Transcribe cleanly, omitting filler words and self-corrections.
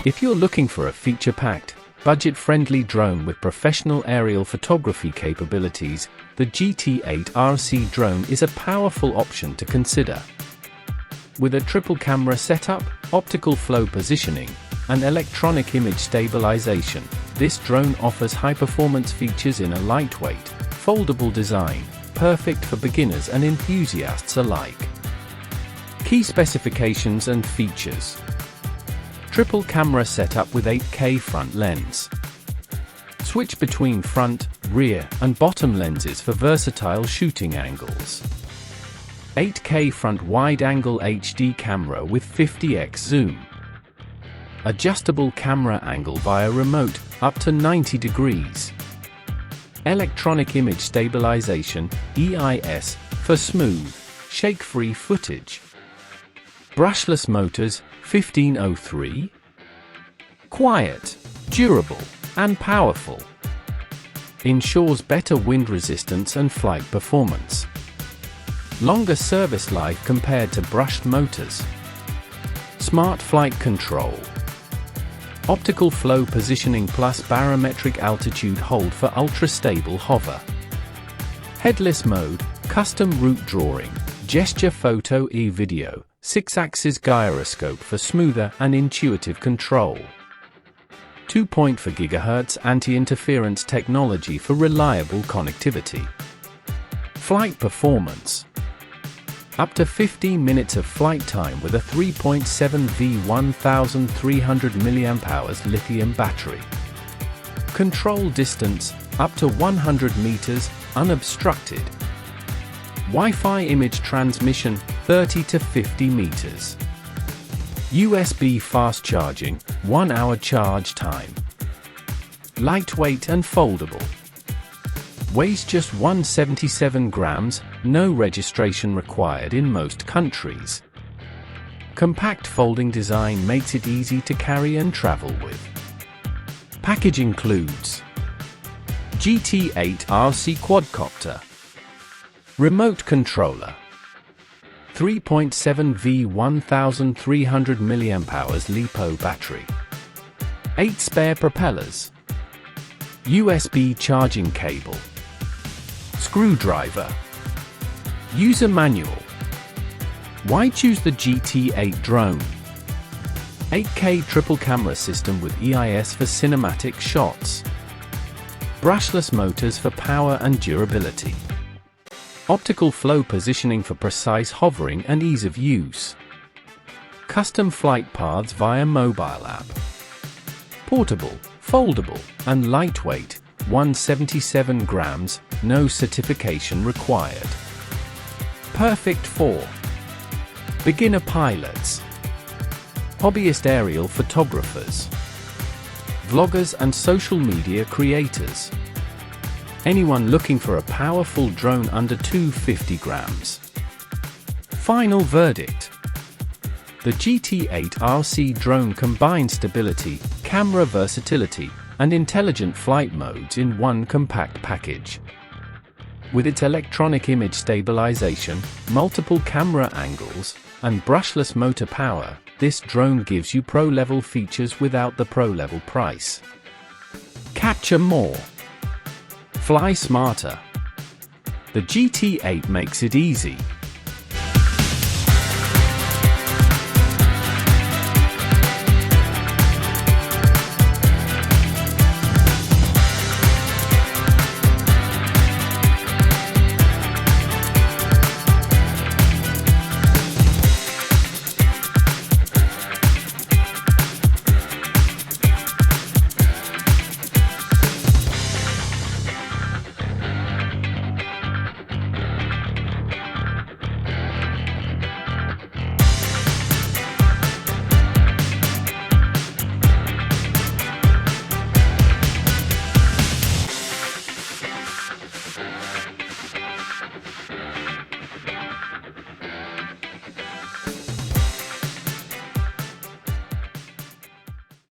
If you're looking for a feature-packed, budget-friendly drone with professional aerial photography capabilities, the GT8 RC Drone is a powerful option to consider. With a triple camera setup, optical flow positioning, and electronic image stabilization, this drone offers high-performance features in a lightweight, foldable design, perfect for beginners and enthusiasts alike. Key specifications and features: triple camera setup with 8K front lens. Switch between front, rear, and bottom lenses for versatile shooting angles. 8K front wide-angle HD camera with 50x zoom. Adjustable camera angle via remote, up to 90 degrees. Electronic image stabilization, EIS, for smooth, shake-free footage. Brushless motors, 1503. Quiet, durable, and powerful. Ensures better wind resistance and flight performance. Longer service life compared to brushed motors. Smart flight control. Optical flow positioning plus barometric altitude hold for ultra-stable hover. Headless mode, custom route drawing, gesture photo e-video, 6-axis gyroscope for smoother and intuitive control. 2.4 GHz anti-interference technology for reliable connectivity. Flight performance. Up to 15 minutes of flight time with a 3.7V 1300 mAh lithium battery. Control distance, up to 100 meters, unobstructed. Wi-Fi image transmission, 30 to 50 meters. USB fast charging, 1 hour charge time. Lightweight and foldable. Weighs just 177 grams, no registration required in most countries. Compact folding design makes it easy to carry and travel with. Package includes GT8 RC Quadcopter, remote controller, 3.7V 1300 mAh LiPo battery, 8 spare propellers, USB charging cable, screwdriver. User manual. Why choose the GT8 drone? 8K triple camera system with EIS for cinematic shots. Brushless motors for power and durability. Optical flow positioning for precise hovering and ease of use. Custom flight paths via mobile app. Portable, foldable, and lightweight, 177 grams, no certification required. Perfect for beginner pilots, hobbyist aerial photographers, vloggers and social media creators. Anyone looking for a powerful drone under 250 grams. Final verdict. The GT8 RC drone combines stability, camera versatility, and intelligent flight modes in one compact package. With its electronic image stabilization, multiple camera angles, and brushless motor power, this drone gives you pro-level features without the pro-level price. Capture more. Fly smarter. The GT8 makes it easy.